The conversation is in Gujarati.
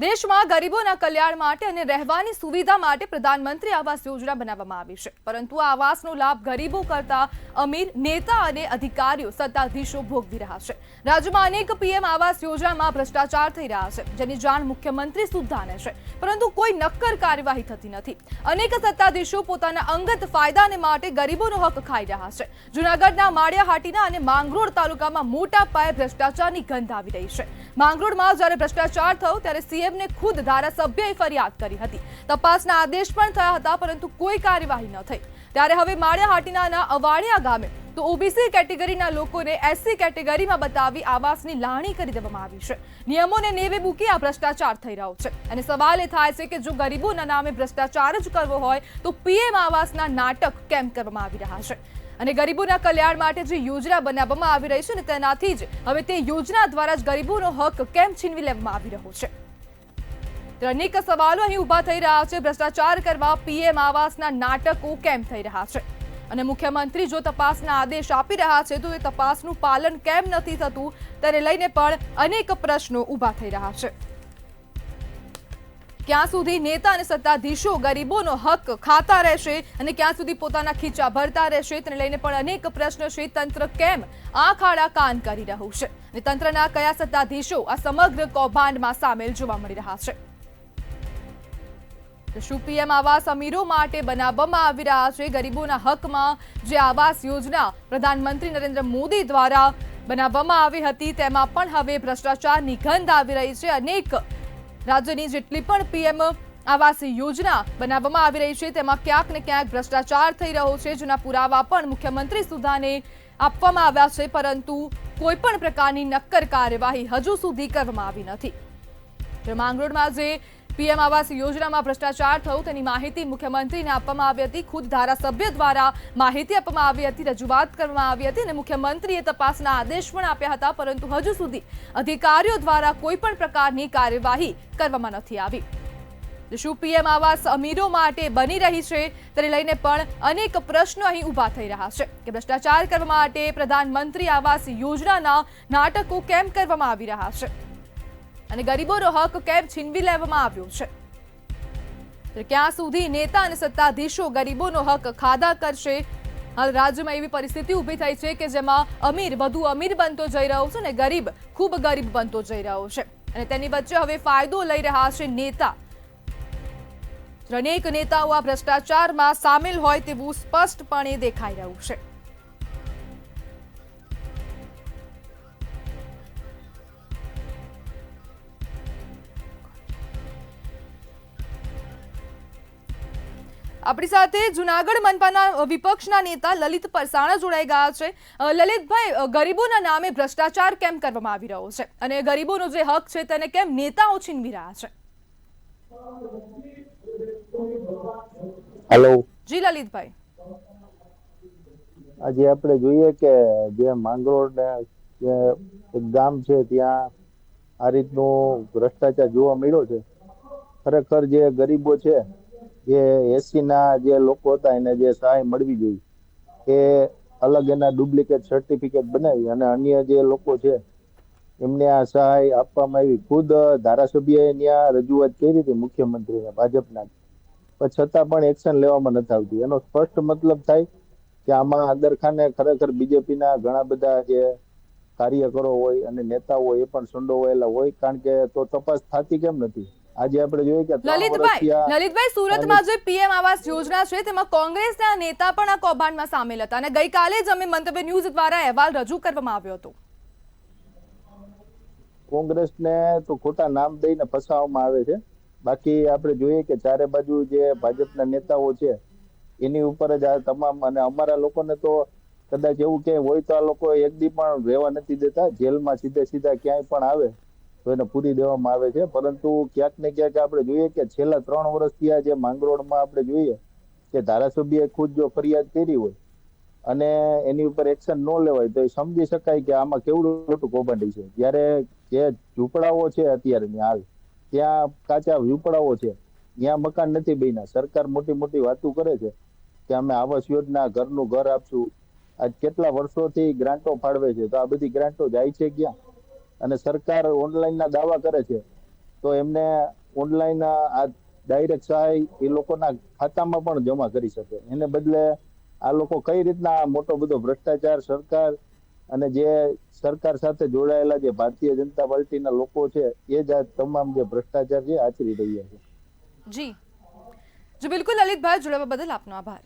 દેશમાં ગરીબોના કલ્યાણ માટે અને રહેવાની સુવિધા માટે પ્રધાનમંત્રી આવાસ યોજના બનાવવામાં આવી છે, પરંતુ આ આવાસનો લાભ ગરીબો કરતા અમીર નેતા અને અધિકારીઓ સત્તાધીશો ભોગવી રહ્યા છે। રાજ્યમાં અનેક પીએમ આવાસ યોજનામાં ભ્રષ્ટાચાર થઈ રહ્યા છે, જેની જાણ મુખ્યમંત્રી સુધાને છે, પરંતુ કોઈ નક્કર કાર્યવાહી થતી નથી। અનેક સત્તાધીશો પોતાના અંગત ફાયદાને માટે ગરીબોનો હક ખાઈ રહ્યા છે। જૂનાગઢના માળિયાહાટીના અને માંગરોળ તાલુકામાં મોટા પાયે ભ્રષ્ટાચારની ગંધ આવી રહી છે। માંગરોળમાં જ્યારે ભ્રષ્ટાચાર થયો ત્યારે સીએમને ખુદ ધારાસભ્યએ ફરિયાદ કરી હતી। તપાસના આદેશ પણ થયા હતા, પરંતુ કોઈ કાર્યવાહી ન થઈ। ત્યારે હવે માળિયાહાટીના અવાડિયા ગામે તો ઓબીસી કેટેગરીના લોકોને એસસી કેટેગરીમાં બતાવી આવાસની લાણી કરી દેવામાં આવી છે। નિયમોને નેવે મૂકી આ ભ્રષ્ટાચાર થઈ રહ્યો છે, અને સવાલ એ થાય છે કે જો ગરીબોના નામે ભ્રષ્ટાચાર જ કરવો હોય તો પીએમ આવાસના નાટક કેમ કરવામાં આવી રહ્યા છે? અને ગરીબોના કલ્યાણ માટે જે યોજના બનાવવામાં આવી રહી છે ને તેનાથી જ હવે તે યોજના દ્વારા જ ગરીબોનો હક કેમ છીનવી લેવામાં આવી રહ્યો છે? અનેક સવાલો અહીં ઉભા થઈ રહ્યા છે। ભ્રષ્ટાચાર કરવા પીએમ આવાસના નાટકો કેમ થઈ રહ્યા છે? અને મુખ્યમંત્રી જો તપાસના આદેશ આપી રહ્યા છે તો એ તપાસનું પાલન કેમ નથી થતું, તેને લઈને પણ અનેક પ્રશ્નો ઉભા થઈ રહ્યા છે। ક્યાં સુધી નેતા અને સત્તાધીશો ગરીબોનો હક ખાતા રહેશે અને ક્યાં સુધી પોતાના ખીચા ભરતા રહેશે, તેને લઈને પણ અનેક પ્રશ્નો છે। તંત્ર કેમ આંખ આડા કાન કરી રહ્યું છે અને તંત્રના કયા સત્તાધીશો આ સમગ્ર કૌભાંડમાં સામેલ જોવા મળી રહ્યા છે? શું પીએમ આવાસ અમીરો માટે બનાવવામાં આવી રહ્યા છે? ગરીબોના હકમાં જે આવાસ યોજના પ્રધાનમંત્રી નરેન્દ્ર મોદી દ્વારા બનાવવામાં આવી હતી, તેમાં પણ હવે ભ્રષ્ટાચારની ગંધ આવી રહી છે। અનેક રાજ્યની જેટલી પણ પીએમ આવાસ યોજના બનાવવામાં આવી રહી છે તેમાં ક્યાંક ને ક્યાંક ભ્રષ્ટાચાર થઈ રહ્યો છે, જેના પુરાવા પણ મુખ્યમંત્રી સુધાને આપવામાં આવ્યા છે, પરંતુ કોઈ પણ પ્રકારની નક્કર કાર્યવાહી હજુ સુધી કરવામાં આવી નથી। માંગરોળમાં જે પીએમ આવાસ યોજનામાં ભ્રષ્ટાચાર થયો તેની માહિતી મુખ્યમંત્રીને આપવામાં આવી હતી। ખુદ ધારાસભ્ય દ્વારા માહિતી આપવામાં આવી હતી, રજૂઆત કરવામાં આવી હતી અને મુખ્યમંત્રીએ તપાસના આદેશ પણ આપ્યા હતા, પરંતુ હજુ સુધી અધિકારીઓ દ્વારા કોઈ પણ પ્રકારની કાર્યવાહી કરવામાં નથી આવી। શું પીએમ આવાસ અમીરો માટે બની રહી છે, તેને લઈને પણ અનેક પ્રશ્નો અહીં ઉભા થઈ રહ્યા છે કે ભ્રષ્ટાચાર કરવા માટે પ્રધાનમંત્રી આવાસ યોજનાના નાટકો કેમ કરવામાં આવી રહ્યા છે અને ગરીબોનો હક કેમ છીનવી લેવામાં આવ્યો છે? ક્યાં સુધી નેતા અને સત્તાધીશો ગરીબોનો હક ખાધા કરશે? હાલ રાજ્યમાં એવી પરિસ્થિતિ ઊભી થઈ છે કે જેમાં અમીર વધુ અમીર બનતો જઈ રહ્યો છે અને ગરીબ ખૂબ ગરીબ બનતો જઈ રહ્યો છે, અને તેની વચ્ચે હવે ફાયદો લઈ રહ્યા છે નેતા। અનેક નેતાઓ આ ભ્રષ્ટાચારમાં સામેલ હોય તેવું સ્પષ્ટપણે દેખાઈ રહ્યું છે। આપણી સાથે જૂનાગઢ મનપાના વિપક્ષના નેતા લલિત પરસાણા જોડાઈ ગયા છે। લલિતભાઈ, ગરીબોના નામે ભ્રષ્ટાચાર કેમ કરવામાં આવી રહ્યો છે અને ગરીબોનો જે હક છે તેને કેમ નેતાઓ છીનવી રહ્યા છે? હેલો જી લલિતભાઈ, આજે આપણે જોઈએ કે જે માંગરોળ ને એક ગામ છે ત્યાં આ રીતનું ભ્રષ્ટાચાર જોવા મળ્યો છે। ખરેખર જે ગરીબો છે, જે એસસી ના જે લોકો હતા એને જે સહાય મળવી જોઈએ એ અલગ એના ડુપ્લિકેટ સર્ટિફિકેટ બનાવી અને અન્ય જે લોકો છે એમને આ સહાય આપવામાં આવી। ખુદ ધારાસભ્યએ ત્યાં રજૂઆત કરી હતી મુખ્યમંત્રીને, ભાજપના, પણ છતાં પણ એક્શન લેવામાં નથી આવતી। એનો સ્પષ્ટ મતલબ થાય કે આમાં આદરખાને ખરેખર બીજેપીના ઘણા બધા જે કાર્યકરો હોય અને નેતાઓ હોય એ પણ સંડોવાયેલા હોય, કારણ કે તો તપાસ થતી કેમ નથી? આજે આપણે જોઈએ કે લલિતભાઈ, સુરતમાં જે પીએમ આવાસ યોજના છે તેમાં કોંગ્રેસના નેતા પણ આ કૌભાંડમાં સામેલ હતા અને ગઈકાલે જ અમે મંતવ્ય ન્યૂઝ દ્વારા અહેવાલ રજૂ કરવામાં આવ્યો હતો। કોંગ્રેસને તો ખોટા નામ દઈને ફસાવવામાં આવે છે, બાકી આપણે જોઈએ કે ચારે બાજુ જે ભાજપના નેતાઓ છે એની ઉપર જ આ તમામ, અને અમારા લોકોને તો કદાચ એવું કે હોય તો આ લોકો એક દી પણ રહેવા નથી દેતા, જેલમાં સીધા ક્યાંય પણ આવે તો એને પૂરી દેવામાં આવે છે। પરંતુ ક્યાંક ને ક્યાંક આપણે જોઈએ કે છેલ્લા 3 વર્ષથી આ જે માંગરોળમાં આપણે જોઈએ કે ધારાસભ્યએ ખુદ જો ફરિયાદ કરી હોય અને એની ઉપર એક્શન ન લેવાય તો એ સમજી શકાય કે આમાં કેવડું મોટું કૌભાંડ છે। જ્યારે જે ઝૂંપડાઓ છે અત્યારની હાલ, ત્યાં કાચા ઝૂંપડાઓ છે, ત્યાં મકાન નથી બન્યા। સરકાર મોટી વાતો કરે છે કે અમે આવાસ યોજના, ઘરનું ઘર આપશું, આજ કેટલા વર્ષોથી ગ્રાન્ટો ફાળવે છે, તો આ બધી ગ્રાન્ટો જાય છે ક્યાં? અને સરકાર ઓનલાઈન ના દાવા કરે છે તો એમને ઓનલાઈન આ ડાયરેક્ટ સહાય એ લોકોના ખાતામાં પણ જમા કરી શકે. એને બદલે આ લોકો કઈ રીતના આ મોટો બધો ભ્રષ્ટાચાર સરકાર અને જે સરકાર સાથે જોડાયેલા જે ભારતીય જનતા પાર્ટીના લોકો છે એ જ આ તમામ જે ભ્રષ્ટાચાર છે આચરી રહ્યા છે. જી બિલકુલ લલિતભાઈ, જોડાવા બદલ આપનો આભાર.